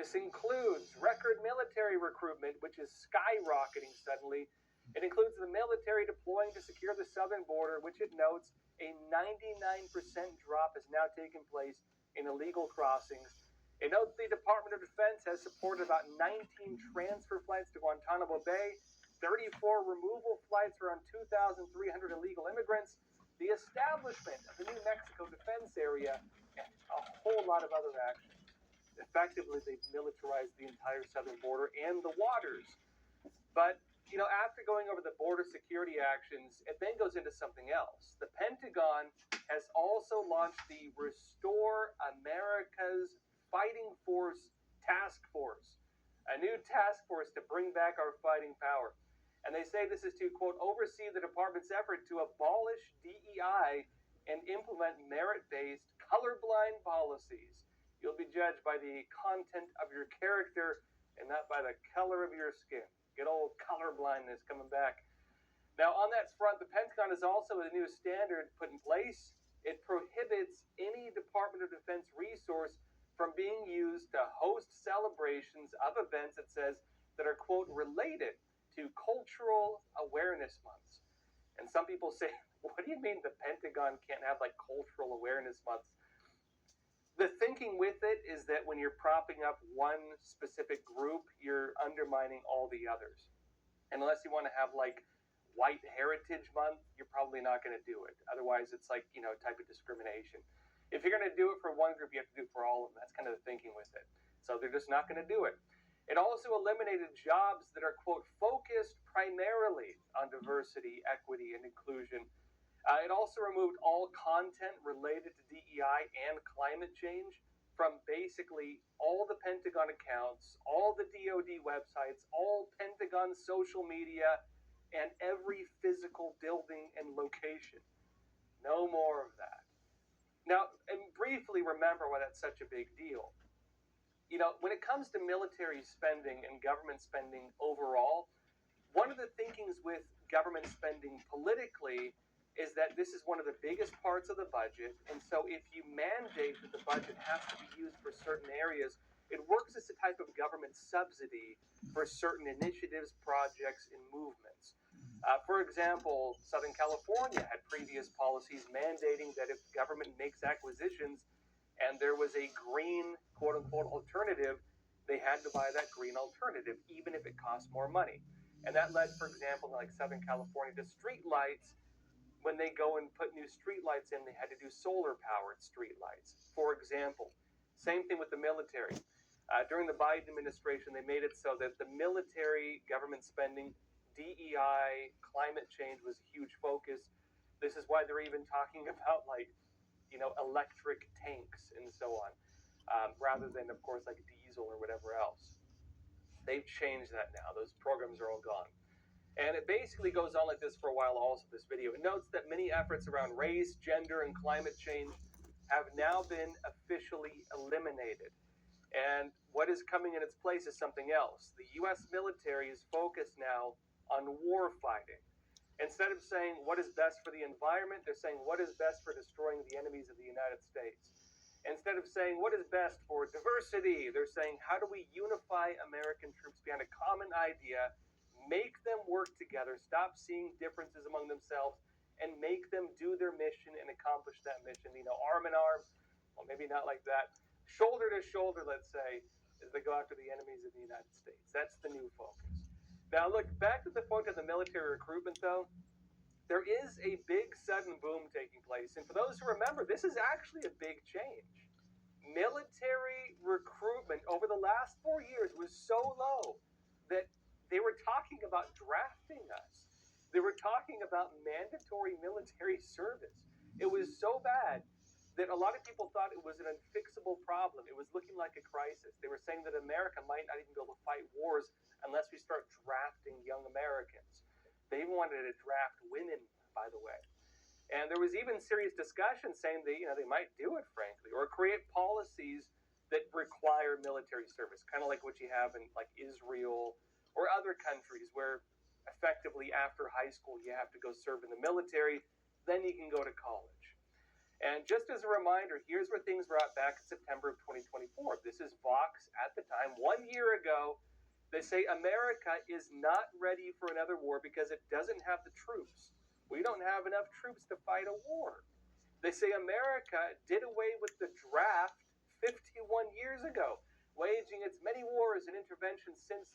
This includes record military recruitment, which is skyrocketing suddenly. It includes the military deploying to secure the southern border, which it notes a 99% drop has now taken place in illegal crossings. It notes the Department of Defense has supported about 19 transfer flights to Guantanamo Bay, 34 removal flights for around 2,300 illegal immigrants, the establishment of the New Mexico Defense Area, and a whole lot of other actions. Effectively, they've militarized the entire southern border and the waters. But, after going over the border security actions, it then goes into something else. The Pentagon has also launched the Restore America's Fighting Force Task Force, a new task force to bring back our fighting power. And they say this is to, quote, oversee the department's effort to abolish DEI and implement merit-based, colorblind policies. You'll be judged by the content of your character and not by the color of your skin. Good old color blindness coming back. Now, on that front, the Pentagon has also a new standard put in place. It prohibits any Department of Defense resource from being used to host celebrations of events, it says, that are, quote, related to Cultural Awareness Months. And some people say, what do you mean the Pentagon can't have, Cultural Awareness Months? The thinking with it is that when you're propping up one specific group, you're undermining all the others. And unless you want to have White Heritage Month, you're probably not going to do it. Otherwise, it's a type of discrimination. If you're going to do it for one group, you have to do it for all of them. That's kind of the thinking with it. So they're just not going to do it. It also eliminated jobs that are, quote, focused primarily on diversity, equity, and inclusion. It also removed all content related to DEI and climate change from basically all the Pentagon accounts, all the DoD websites, all Pentagon social media, and every physical building and location. No more of that. Now, and briefly remember why that's such a big deal. When it comes to military spending and government spending overall, one of the thinkings with government spending politically is that this is one of the biggest parts of the budget, and so if you mandate that the budget has to be used for certain areas, it works as a type of government subsidy for certain initiatives, projects, and movements. For example, Southern California had previous policies mandating that if government makes acquisitions and there was a green, quote-unquote, alternative, they had to buy that green alternative, even if it cost more money. And that led, for example, in Southern California, to street lights. When they go and put new street lights in, they had to do solar-powered street lights, for example. Same thing with the military. During the Biden administration, they made it so that the military government spending, DEI, climate change was a huge focus. This is why they're even talking about electric tanks and so on, rather than, of course, diesel or whatever else. They've changed that now. Those programs are all gone. And it basically goes on like this for a while also, this video. It notes that many efforts around race, gender, and climate change have now been officially eliminated. And what is coming in its place is something else. The U.S. military is focused now on war fighting. Instead of saying what is best for the environment, they're saying what is best for destroying the enemies of the United States. Instead of saying what is best for diversity, they're saying how do we unify American troops behind a common idea, make them work together, stop seeing differences among themselves, and make them do their mission and accomplish that mission. Arm in arm, well, maybe not like that, shoulder to shoulder, let's say, as they go after the enemies of the United States. That's the new focus. Now, look, back to the point of the military recruitment, though, there is a big sudden boom taking place. And for those who remember, this is actually a big change. Military recruitment over the last 4 years was so low that they were talking about drafting us. They were talking about mandatory military service. It was so bad that a lot of people thought it was an unfixable problem. It was looking like a crisis. They were saying that America might not even be able to fight wars unless we start drafting young Americans. They even wanted to draft women, by the way. And there was even serious discussion saying they might do it, frankly, or create policies that require military service, kind of like what you have in Israel or other countries where effectively after high school you have to go serve in the military, then you can go to college. And just as a reminder, here's where things were at back in September of 2024. This is Vox at the time, 1 year ago. They say America is not ready for another war because it doesn't have the troops. We don't have enough troops to fight a war. They say America did away with the draft 51 years ago, waging its many wars and interventions since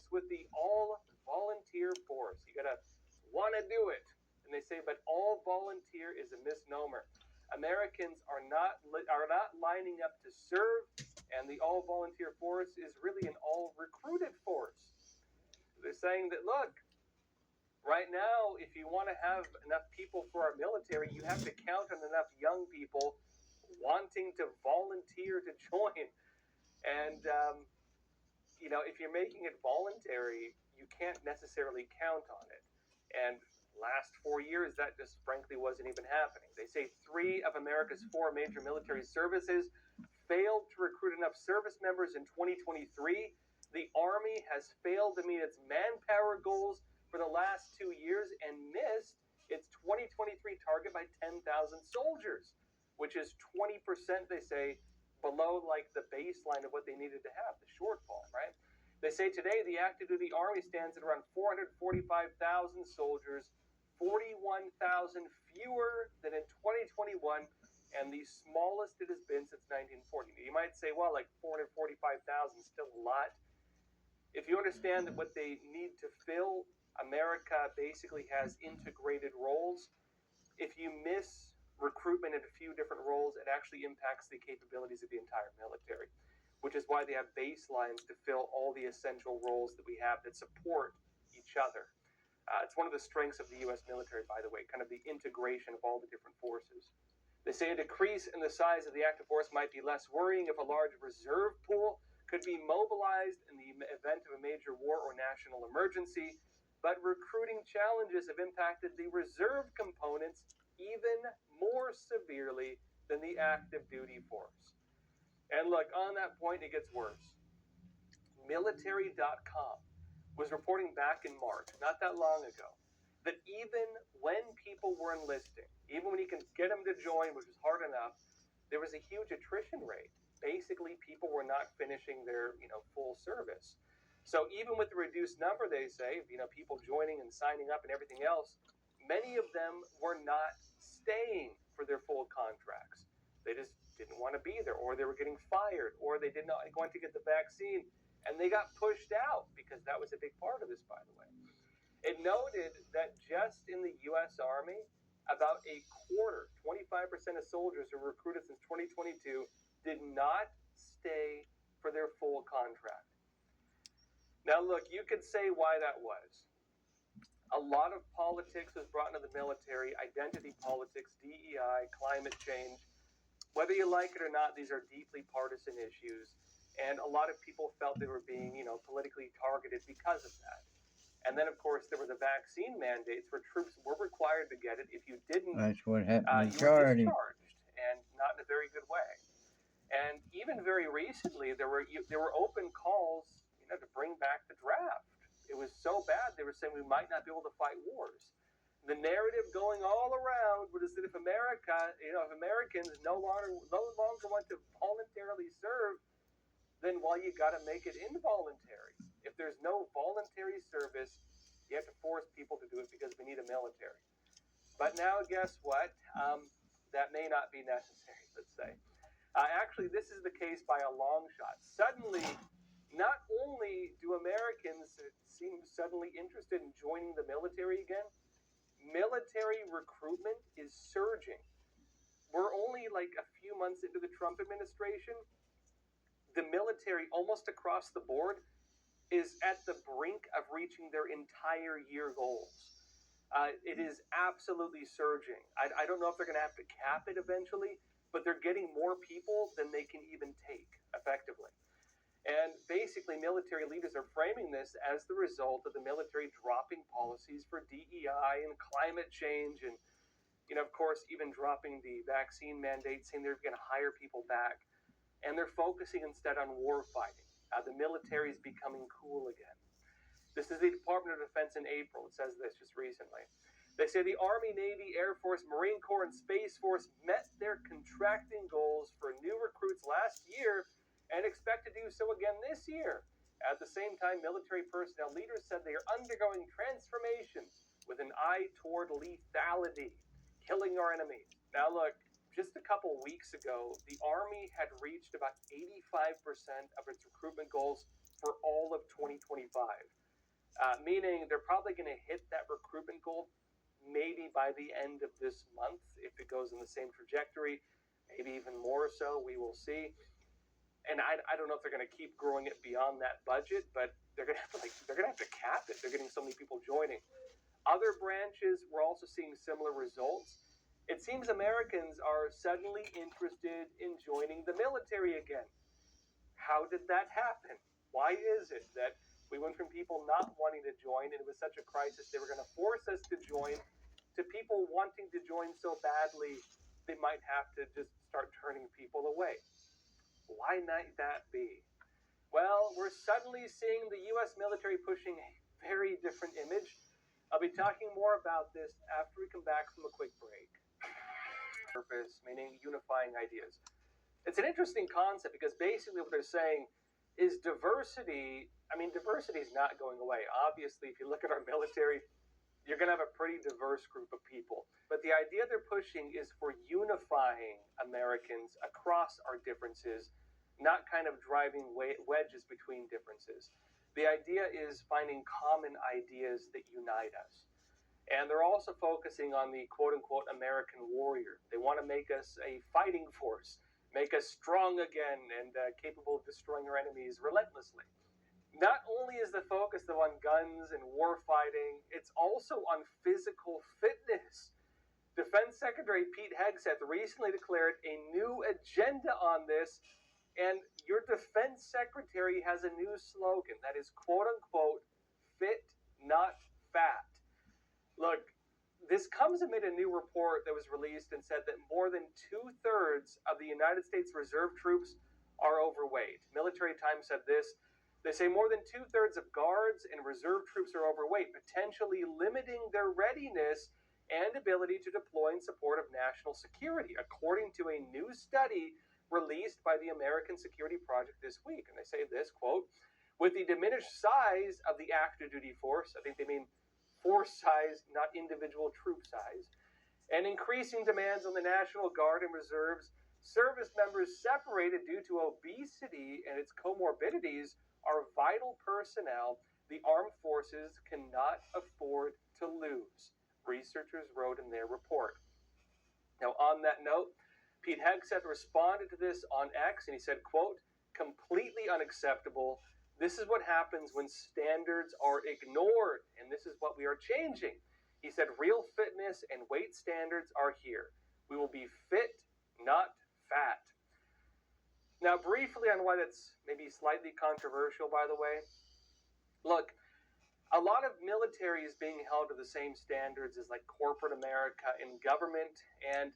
with the all-volunteer force. You gotta want to do it. And they say, but all volunteer is a misnomer. Americans are not lining up to serve, and the all-volunteer force is really an all-recruited force. They're saying that, look, right now, if you want to have enough people for our military, you have to count on enough young people wanting to volunteer to join. And, if you're making it voluntary, you can't necessarily count on it. And last 4 years, that just frankly wasn't even happening. They say 3 of America's 4 major military services failed to recruit enough service members in 2023. The Army has failed to meet its manpower goals for the last 2 years and missed its 2023 target by 10,000 soldiers, which is 20%, they say, below like the baseline of what they needed to have, the shortfall, right? They say today the active duty Army stands at around 445,000 soldiers, 41,000 fewer than in 2021, and the smallest it has been since 1940. You might say, well, like 445,000 is still a lot. If you understand that what they need to fill, America basically has integrated roles. If you miss recruitment in a few different roles, it actually impacts the capabilities of the entire military, which is why they have baselines to fill all the essential roles that we have that support each other. It's one of the strengths of the U.S. military, by the way, kind of the integration of all the different forces. They say a decrease in the size of the active force might be less worrying if a large reserve pool could be mobilized in the event of a major war or national emergency, but recruiting challenges have impacted the reserve components even more severely than the active duty force. And look, on that point, it gets worse. Military.com was reporting back in March, not that long ago, that even when people were enlisting, even when you can get them to join, which was hard enough, there was a huge attrition rate. Basically, people were not finishing their, full service. So even with the reduced number, they say, people joining and signing up and everything else, many of them were not staying for their full contracts. They just didn't want to be there, or they were getting fired, or they did not want to get the vaccine, and they got pushed out, because that was a big part of this, by the way. It noted that just in the U.S. Army, about a quarter, 25% of soldiers who were recruited since 2022 did not stay for their full contract. Now, look, you could say why that was. A lot of politics was brought into the military, identity politics, DEI, climate change. Whether you like it or not, these are deeply partisan issues. And a lot of people felt they were being, politically targeted because of that. And then, of course, there were the vaccine mandates where troops were required to get it. If you didn't, That's what happened. you were discharged, and not in a very good way. And even very recently, there were open calls, to bring back the draft. It was so bad they were saying we might not be able to fight wars. The narrative going all around was that if Americans no longer want to voluntarily serve, then you got to make it involuntary. If there's no voluntary service, you have to force people to do it because we need a military. But now, guess what? That may not be necessary, let's say. Actually, this is the case by a long shot. Suddenly, not only do Americans seem suddenly interested in joining the military again, military recruitment is surging. We're only like a few months into the Trump administration. The military, almost across the board, is at the brink of reaching their entire year goals. It is absolutely surging. I don't know if they're going to have to cap it eventually, but they're getting more people than they can even take effectively. And basically, military leaders are framing this as the result of the military dropping policies for DEI and climate change, and, of course, even dropping the vaccine mandate, saying they're going to hire people back. And they're focusing instead on war fighting. The military is becoming cool again. This is the Department of Defense in April. It says this just recently. They say the Army, Navy, Air Force, Marine Corps, and Space Force met their contracting goals for new recruits last year and expect to do so again this year. At the same time, military personnel leaders said they are undergoing transformations with an eye toward lethality, killing our enemies. Now look, just a couple weeks ago, the Army had reached about 85% of its recruitment goals for all of 2025, meaning they're probably going to hit that recruitment goal maybe by the end of this month if it goes in the same trajectory, maybe even more so. We will see. And I don't know if they're going to keep growing it beyond that budget, but they're going to have to cap it. They're getting so many people joining. Other branches were also seeing similar results. It seems Americans are suddenly interested in joining the military again. How did that happen? Why is it that we went from people not wanting to join, and it was such a crisis they were going to force us to join, to people wanting to join so badly they might have to just start turning people away? Why might that be? Well, we're suddenly seeing the U.S. military pushing a very different image. I'll be talking more about this after we come back from a quick break. Purpose, meaning unifying ideas. It's an interesting concept because basically what they're saying is diversity. I mean, diversity is not going away. Obviously, if you look at our military, you're going to have a pretty diverse group of people. But the idea they're pushing is for unifying Americans across our differences, not kind of driving wedges between differences. The idea is finding common ideas that unite us. And they're also focusing on the quote-unquote American warrior. They want to make us a fighting force, make us strong again and capable of destroying our enemies relentlessly. Not only is the focus though on guns and war fighting, it's also on physical fitness. Defense Secretary Pete Hegseth recently declared a new agenda on this, and your defense secretary has a new slogan that is quote-unquote fit, not fat. Look, this comes amid a new report that was released and said that more than 2/3 of the United States Reserve troops are overweight. Military Times said this. They say more than 2/3 of guards and reserve troops are overweight, potentially limiting their readiness and ability to deploy in support of national security, according to a new study released by the American Security Project this week. And they say this, quote, with the diminished size of the active duty force, I think they mean force size, not individual troop size, and increasing demands on the National Guard and reserves, service members separated due to obesity and its comorbidities are vital personnel the armed forces cannot afford to lose, researchers wrote in their report. Now, on that note, Pete Hegseth responded to this on X, and he said, quote, completely unacceptable. This is what happens when standards are ignored, and this is what we are changing. He said, real fitness and weight standards are here. We will be fit, not fat. Now, briefly on why that's maybe slightly controversial, by the way. Look, a lot of military is being held to the same standards as like corporate America and government, and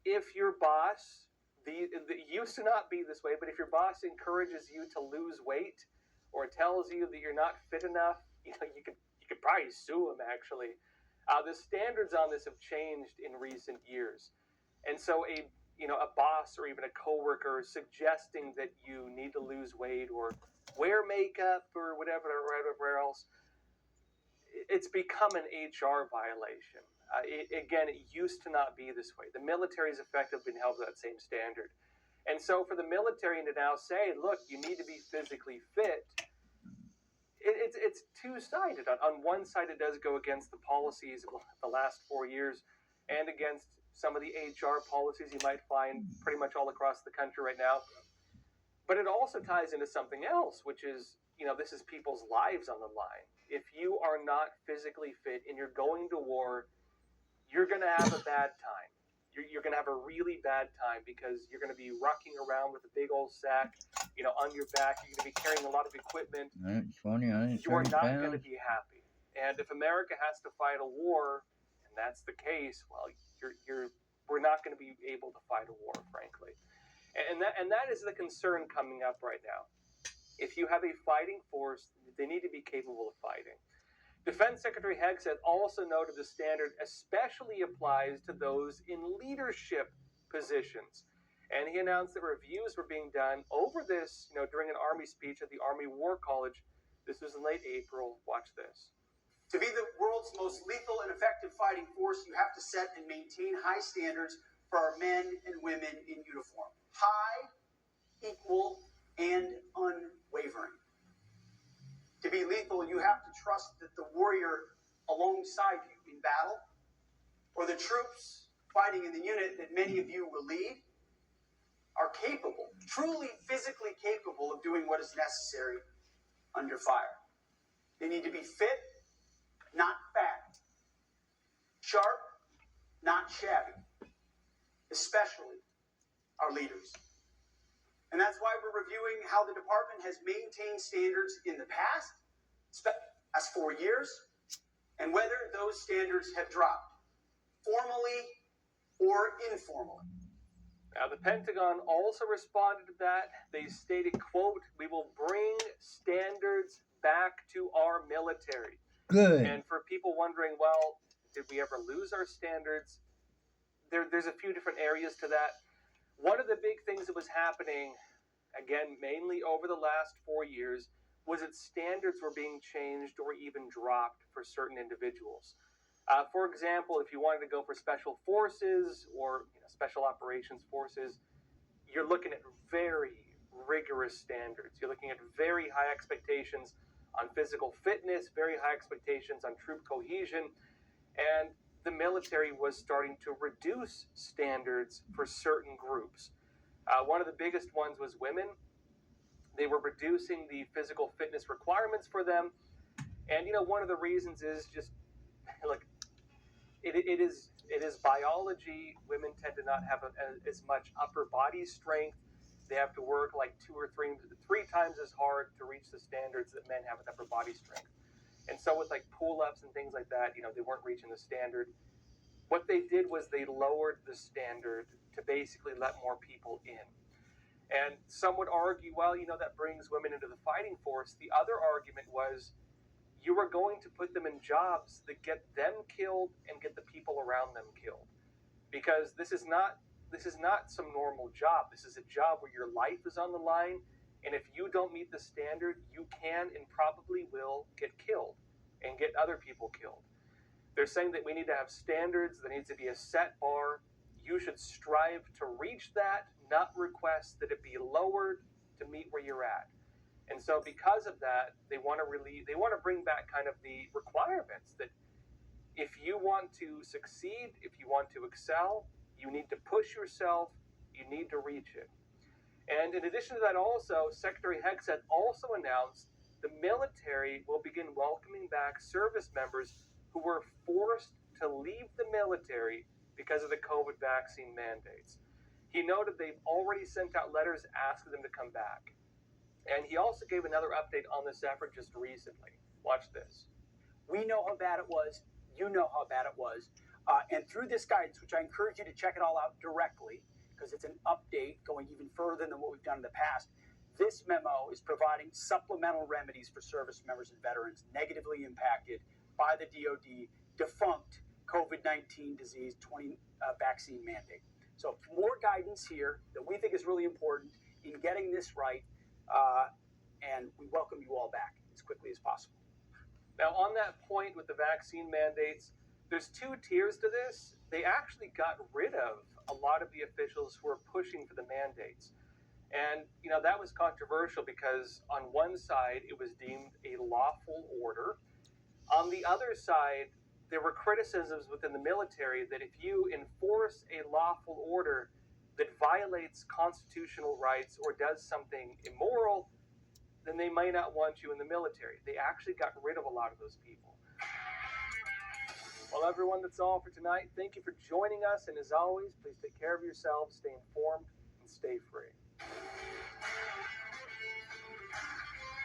if your boss, it used to not be this way, but if your boss encourages you to lose weight or tells you that you're not fit enough, you could probably sue him, actually. The standards on this have changed in recent years. And so a boss or even a coworker suggesting that you need to lose weight or wear makeup or whatever else, it's become an HR violation. Again, it used to not be this way. The military has effectively been held to that same standard. And so for the military to now say, look, you need to be physically fit, it's two-sided. On one side, it does go against the policies of the last 4 years and against some of the HR policies you might find pretty much all across the country right now. But it also ties into something else, which is, this is people's lives on the line. If you are not physically fit and you're going to war, you're going to have a bad time. You're going to have a really bad time because you're going to be rocking around with a big old sack, on your back. You're going to be carrying a lot of equipment. That's funny. You're not going to be happy. And if America has to fight a war, and that's the case, well, we're not going to be able to fight a war, frankly. And that is the concern coming up right now. If you have a fighting force, they need to be capable of fighting. Defense Secretary Hegseth also noted the standard especially applies to those in leadership positions. And he announced that reviews were being done over this, during an Army speech at the Army War College. This was in late April. Watch this. To be the world's most lethal and effective fighting force, you have to set and maintain high standards for our men and women in uniform. High, equal, and unwavering. To be lethal, you have to trust that the warrior alongside you in battle, or the troops fighting in the unit that many of you will lead, are capable, truly physically capable of doing what is necessary under fire. They need to be fit, not fat, sharp, not shabby, especially our leaders. And that's why we're reviewing how the department has maintained standards in the past, as 4 years, and whether those standards have dropped, formally or informally. Now, the Pentagon also responded to that. They stated, quote, "We will bring standards back to our military." Good. And for people wondering, well, did we ever lose our standards? There's a few different areas to that. One of the big things that was happening, again, mainly over the last 4 years, was that standards were being changed or even dropped for certain individuals. For example, if you wanted to go for special forces or special operations forces, you're looking at very rigorous standards. You're looking at very high expectations on physical fitness, very high expectations on troop cohesion, and the military was starting to reduce standards for certain groups. One of the biggest ones was women. They were reducing the physical fitness requirements for them. And, one of the reasons is just, like, it is biology. Women tend to not have as much upper body strength. They have to work like 2 or 3 times as hard to reach the standards that men have with upper body strength. And so with like pull-ups and things like that, they weren't reaching the standard. What they did was they lowered the standard to basically let more people in. And some would argue, well, that brings women into the fighting force. The other argument was you were going to put them in jobs that get them killed and get the people around them killed. Because this is not some normal job. This is a job where your life is on the line. And if you don't meet the standard, you can and probably will get killed and get other people killed. They're saying that we need to have standards. There needs to be a set bar. You should strive to reach that, not request that it be lowered to meet where you're at. And so because of that, they want to bring back kind of the requirements that if you want to succeed, if you want to excel, you need to push yourself, you need to reach it. And in addition to that also, Secretary Hegseth also announced the military will begin welcoming back service members who were forced to leave the military because of the COVID vaccine mandates. He noted they've already sent out letters asking them to come back. And he also gave another update on this effort just recently. Watch this. We know how bad it was. You know how bad it was. And through this guidance, which I encourage you to check it all out directly, because it's an update going even further than what we've done in the past, this memo is providing supplemental remedies for service members and veterans negatively impacted by the DoD defunct COVID-19 disease 20 vaccine mandate. So more guidance here that we think is really important in getting this right, and we welcome you all back as quickly as possible. Now, on that point with the vaccine mandates, there's 2 tiers to this. They actually got rid of a lot of the officials who were pushing for the mandates. And, that was controversial because on one side, it was deemed a lawful order. On the other side, there were criticisms within the military that if you enforce a lawful order that violates constitutional rights or does something immoral, then they might not want you in the military. They actually got rid of a lot of those people. Well, everyone, that's all for tonight. Thank you for joining us. And as always, please take care of yourselves, stay informed, and stay free.